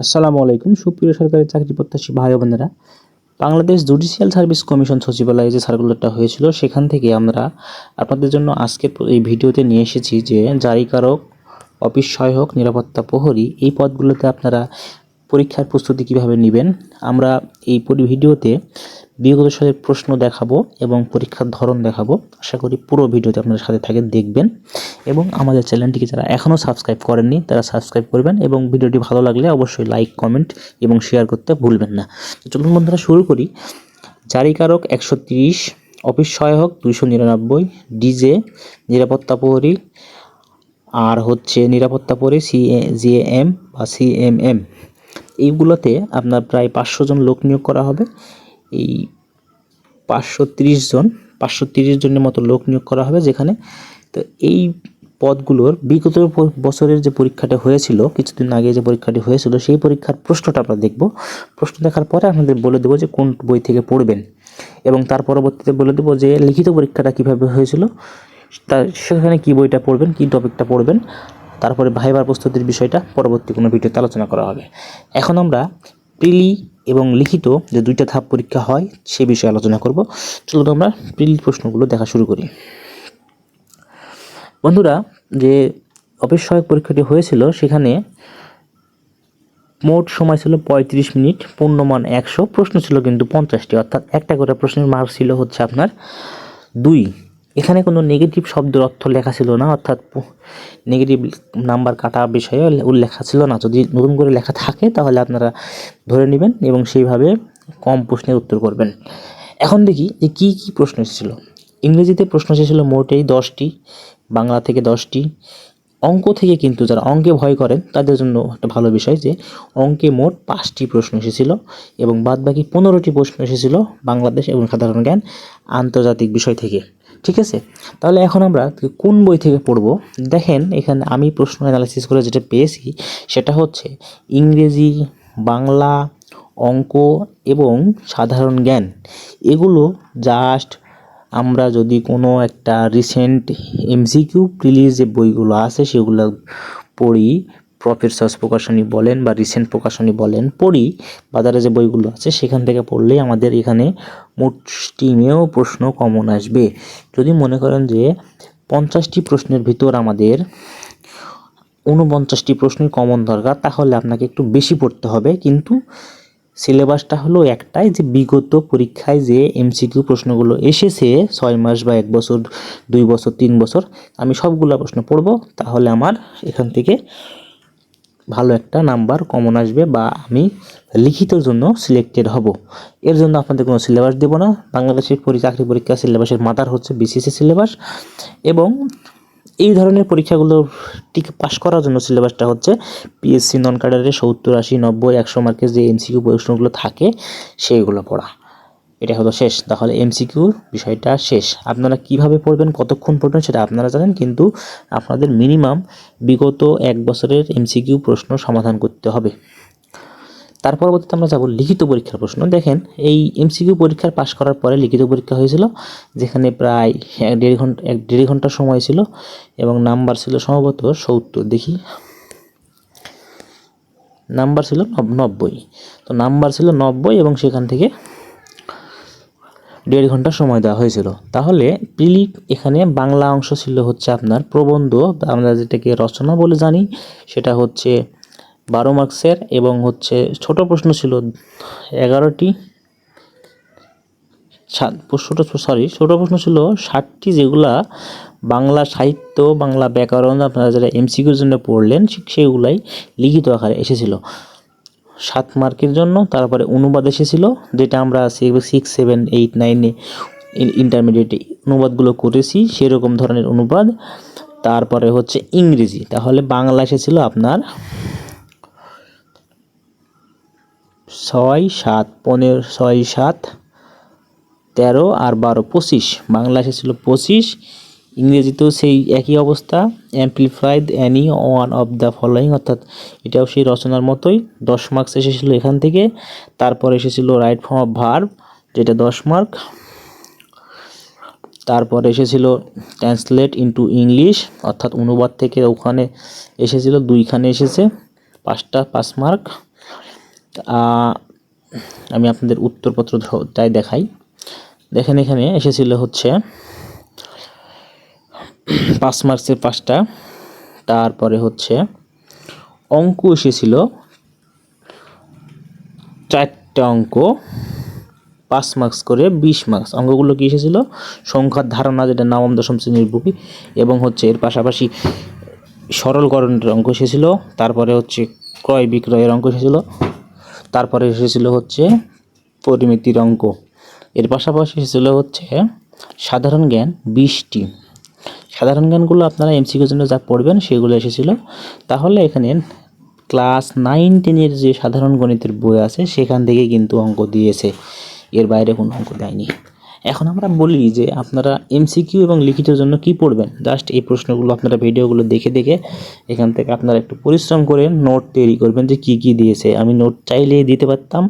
আসসালামু আলাইকুম সুপ্রিয় সরকারি চাকরি প্রত্যাশী ভাই ও বোনেরা। বাংলাদেশ জুডিশিয়াল সার্ভিস কমিশন সচিবালয়ে যে সার্কুলারটা হয়েছিল সেখান থেকে আমরা আপনাদের জন্য আজকের এই ভিডিওতে নিয়ে এসেছি যে জারিকারক, অফিস সহায়ক, নিরাপত্তা প্রহরী এই পদগুলোতে আপনারা পরীক্ষার প্রস্তুতি কিভাবে নেবেন। আমরা এই ভিডিওতে বিগত সালের প্রশ্ন দেখাবো এবং পরীক্ষার ধরন দেখাবো। আশা করি পুরো ভিডিওতে আপনাদের সাথে থাকে দেখবেন এবং আমাদের চ্যানেলটিকে যারা এখনও সাবস্ক্রাইব করেননি তারা সাবস্ক্রাইব করবেন এবং ভিডিওটি ভালো লাগলে অবশ্যই লাইক, কমেন্ট এবং শেয়ার করতে ভুলবেন না। তো চলুন বন্ধুরা শুরু করি। জারিকারক 130, অফিস সহায়ক 299, ডিজে নিরাপত্তা প্রহরী আর হচ্ছে নিরাপত্তা প্রহরী CJM বা CMM এইগুলোতে আপনার প্রায় 500 জন লোক নিয়োগ করা হবে। এই 530 জনের মতো লোক নিয়োগ করা হবে যেখানে। তো এই পদগুলোর বিগত বছরের যে পরীক্ষাটা হয়েছিল, কিছুদিন আগে যে পরীক্ষাটি হয়েছিল সেই পরীক্ষার প্রশ্নটা আমরা দেখব। প্রশ্ন দেখার পরে আপনাদের বলে দেবো যে কোন বই থেকে পড়বেন এবং তার পরবর্তীতে বলে দেবো যে লিখিত পরীক্ষাটা কিভাবে হয়েছিল, তার সেখানে কী বইটা পড়বেন, কী টপিকটা পড়বেন। তারপরে ভাইবার প্রস্তুতির বিষয়টা পরবর্তী কোনো ভিডিওতে আলোচনা করা হবে। এখন আমরা প্রিলি এবং লিখিত যে দুইটা ধাপ পরীক্ষা হয় সে বিষয়ে আলোচনা করব। চলুন আমরা প্রিলি প্রশ্নগুলো দেখা শুরু করি। বন্ধুরা, যে অফিস সহায়ক পরীক্ষাটি হয়েছিল সেখানে মোট সময় ছিল 35 মিনিট, পূর্ণমান 100, প্রশ্ন ছিল কিন্তু 50টি, অর্থাৎ একটা করে প্রশ্নের মার্ক ছিল হচ্ছে আপনার 2। এখানে কোনো নেগেটিভ শব্দের অর্থ লেখা ছিল না, অর্থাৎ নেগেটিভ নাম্বার কাটা বিষয়ে উল্লেখ ছিল না। যদি নতুন করে লেখা থাকে তাহলে আপনারা ধরে নেবেন এবং সেইভাবে কম প্রশ্নের উত্তর করবেন। এখন দেখি যে কী কী প্রশ্ন এসেছিল। ইংরেজিতে প্রশ্ন এসেছিল মোটেই 10টি, বাংলা থেকে 10টি, অঙ্ক থেকে কিন্তু যারা অঙ্কে ভয় করেন তাদের জন্য একটা ভালো বিষয় যে অঙ্কে মোট 5টি প্রশ্ন এসেছিল এবং বাদবাকি 15টি প্রশ্ন এসেছিল বাংলাদেশ এবং সাধারণ জ্ঞান আন্তর্জাতিক বিষয় থেকে। ঠিক আছে, তাহলে এখন আমরা কোন বই থেকে পড়ব। দেখেন এখানে আমি প্রশ্ন অ্যানালাইসিস করে যেটা পেয়েছি সেটা হচ্ছে ইংরেজি, বাংলা, অঙ্ক এবং সাধারণ জ্ঞান। এগুলো জাস্ট আমরা যদি কোনো একটা রিসেন্ট MCQ প্রিলিজ যে বইগুলো আছে সেগুলো পড়ি, প্রফেসর্স প্রকাশনী বলেন বা রিসেন্ট প্রকাশনী বলেন পড়ি, বাজারে যে বইগুলো আছে সেখান থেকে পড়লেই আমাদের এখানে মুষ্টিমেয় প্রশ্ন কমন আসবে। যদি মনে করেন যে 50টি প্রশ্নের ভিতর আমাদের 49টি প্রশ্নের কমন দরকার, তাহলে আপনাকে একটু বেশি পড়তে হবে। কিন্তু সিলেবাসটা হলো একটাই, যে বিগত পরীক্ষায় যে MCQ প্রশ্নগুলো এসেছে 6 মাস বা 1 বছর, 2 বছর, 3 বছর, আমি সবগুলো প্রশ্ন পড়ব। তাহলে আমার এখান থেকে ভালো একটা নাম্বার কমন আসবে বা আমি লিখিতর জন্য সিলেক্টেড হব। এর জন্য আপনাদের কোনো সিলেবাস দেব না। বাংলাদেশের চাকরি পরীক্ষা সিলেবাসের মাথার হচ্ছে BCC সিলেবাস এবং এই ধরনের পরীক্ষাগুলো পাস করার জন্য সিলেবাসটা হচ্ছে PSC নন ক্যাডারের 70, 80, 90, 100 মার্কের যে MCQ প্রশ্নগুলো থাকে সেইগুলো পড়া। এটা হলো শেষ। তাহলে MCQ বিষয়টা শেষ। আপনারা কিভাবে পড়বেন, কতক্ষণ পড়বেন সেটা আপনারা জানেন, কিন্তু আপনাদের মিনিমাম বিগত 1 বছরের MCQ প্রশ্ন সমাধান করতে হবে। তার পরবর্তীতে আমরা যাব লিখিত পরীক্ষার প্রশ্ন। দেখেন এই MCQ পরীক্ষার পাশ করার পরে লিখিত পরীক্ষা হয়েছিল যেখানে প্রায় 1.5 ঘন্টা সময় ছিল এবং নাম্বার ছিল সম্ভবত 70, দেখি নাম্বার ছিল 90। তো নাম্বার ছিল 90 এবং সেখান থেকে 1.5 ঘন্টা সময় দেওয়া হয়েছিল। তাহলে প্রিলি এখানে বাংলা অংশ ছিল হচ্ছে আপনার প্রবন্ধ, আমরা যেটাকে রচনা বলে জানি, সেটা হচ্ছে 12 মার্কসের এবং হচ্ছে ছোট প্রশ্ন ছিল 11টি, ছোট প্রশ্ন ছিল 60টি, যেগুলা বাংলা সাহিত্য, বাংলা ব্যাকরণ আপনারা যারা MCQর জন্য পড়লেন সেগুলাই লিখিত আকারে এসেছিল 7 মার্কের জন্য। তারপরে অনুবাদ এসেছিল, যেটা আমরা 6, 7, 8, 9 ইন্টারমিডিয়েটে অনুবাদগুলো করেছি সেরকম ধরনের অনুবাদ। তারপরে হচ্ছে ইংরেজি, তাহলে বাংলা এসেছিল আপনার 6, 7, 15, 6, 7, 13 আর 12, 25। বাংলা এসেছিল 25। ইংরেজিতেও সেই একই অবস্থা, amplified any one of the following, অর্থাৎ এটাও সেই রচনার মতোই 10 মার্কস এসেছিল এখান থেকে। তারপর এসেছিল রাইট ফর্ম অফ ভার্ব, যেটা 10 মার্ক। তারপর এসেছিল ট্রান্সলেট ইনটু ইংলিশ, অর্থাৎ অনুবাদ থেকে ওখানে এসেছিল 2খানে এসেছে 5 মার্ক। আমি আপনাদের উত্তরপত্রটাই দেখাই। দেখেন এখানে এসেছিল হচ্ছে 5 মার্কসের 5টা, তারপরে হচ্ছে অঙ্ক এসেছিল 4টা অঙ্ক, 5 মার্কস করে 20 মার্কস। অঙ্কগুলো কি এসেছিল? সংখ্যার ধারণা, যেটা নবম দশম শ্রেণীর বুকি, এবং হচ্ছে এর পাশাপাশি সরলকরণের অঙ্ক এসেছিল, তারপরে হচ্ছে ক্রয় বিক্রয়ের অঙ্ক এসেছিল, তারপরে এসেছিল হচ্ছে পরিমিতির অঙ্ক, এর পাশাপাশি এসেছিল হচ্ছে সাধারণ জ্ঞান 20টি। সাধারণ জ্ঞানগুলো আপনারা এমসিকিউর জন্য যা পড়বেন সেগুলো এসেছিল। তাহলে এখানে ক্লাস 9-10-এর যে সাধারণ গণিতের বই আছে সেখান থেকে কিন্তু অঙ্ক দিয়েছে, এর বাইরে কোনো অঙ্ক দেয়নি। এখন আমরা বলি যে আপনারা এমসিকিউ এবং লিখিতের জন্য কি পড়বেন। জাস্ট এই প্রশ্নগুলো আপনারা ভিডিওগুলো দেখে দেখে এখান থেকে আপনারা একটু পরিশ্রম করে নোট তৈরি করবেন যে কি কি দিয়েছে। আমি নোট চাইলেই দিতে পারতাম,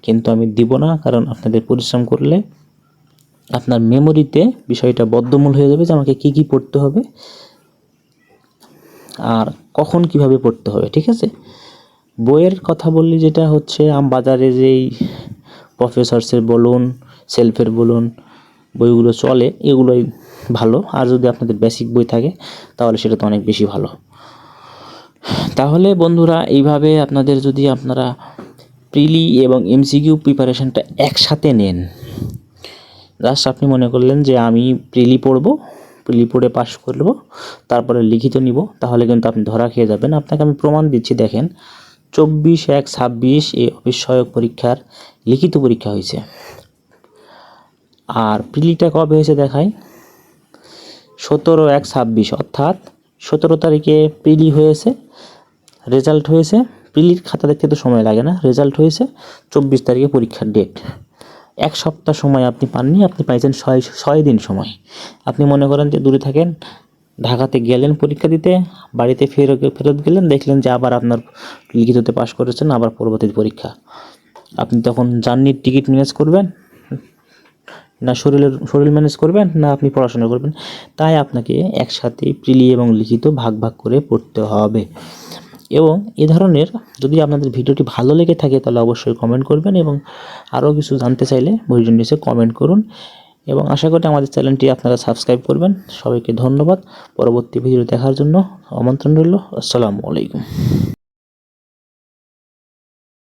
কিন্তু আমি দিব না, কারণ আপনাদের পরিশ্রম করলে আপনার মেমোরিতে বিষয়টা বদ্ধমূল হয়ে যাবে যে আমাকে কি কি পড়তে হবে আর কখন কিভাবে পড়তে হবে। ঠিক আছে, বইয়ের কথা বললি, যেটা হচ্ছে বাজারে যেই প্রফেসরসের বলুন, সেলফের বলুন, বইগুলো চলে, এগুলোই ভালো। আর যদি আপনাদের বেসিক বই থাকে তাহলে সেটা তো অনেক বেশি ভালো। তাহলে বন্ধুরা, এইভাবে আপনাদের যদি আপনারা প্রিলি এবং এমসিকিউ প্রিপারেশনটা একসাথে নেন, জাস্ট আপনি মনে করলেন যে আমি প্রিলি পড়বো, প্রিলি পড়ে পাস করব, তারপরে লিখিত নিব, তাহলে কিন্তু আপনি ধরা খেয়ে যাবেন। আপনাকে আমি প্রমাণ দিচ্ছি, দেখেন 24/1/26 এই অফিস সহায়ক পরীক্ষার লিখিত পরীক্ষা হয়েছে। আর প্রিলিটা কবে হয়েছে দেখাই, 17/1/26, অর্থাৎ 17 তারিখে প্রিলি হয়েছে, রেজাল্ট হয়েছে। প্রিলির খাতা দেখতে তো সময় লাগে না, রেজাল্ট হয়েছে 24 তারিখে পরীক্ষার ডেট। 1 সপ্তাহ সময় আপনি পাননি, আপনি পাইছেন 6 দিন সময়। আপনি মনে করেন যে দূরে থাকেন, ঢাকাতে গেলেন পরীক্ষা দিতে, বাড়িতে ফেরত গেলেন, দেখলেন যে আবার আপনার লিখিততে পাস করেছেন, আবার পরবর্তী পরীক্ষা। আপনি তখন জার্নির টিকিট ম্যানেজ করবেন না, শরীর ম্যানেজ করবেন না, আপনি পড়াশোনা করবেন। তাই আপনাকে একসাথে প্রিলি এবং লিখিত ভাগ ভাগ করে পড়তে হবে। এবং এ ধরনের যদি আপনাদের ভিডিওটি ভালো লেগে থাকে তাহলে অবশ্যই কমেন্ট করবেন, এবং আরও কিছু জানতে চাইলে ভিডিওর নিচে কমেন্ট করুন, এবং আশা করি আমাদের চ্যানেলটি আপনারা সাবস্ক্রাইব করবেন। সবাইকে ধন্যবাদ। পরবর্তী ভিডিও দেখার জন্য আমন্ত্রণ রইল। আসসালামু আলাইকুম।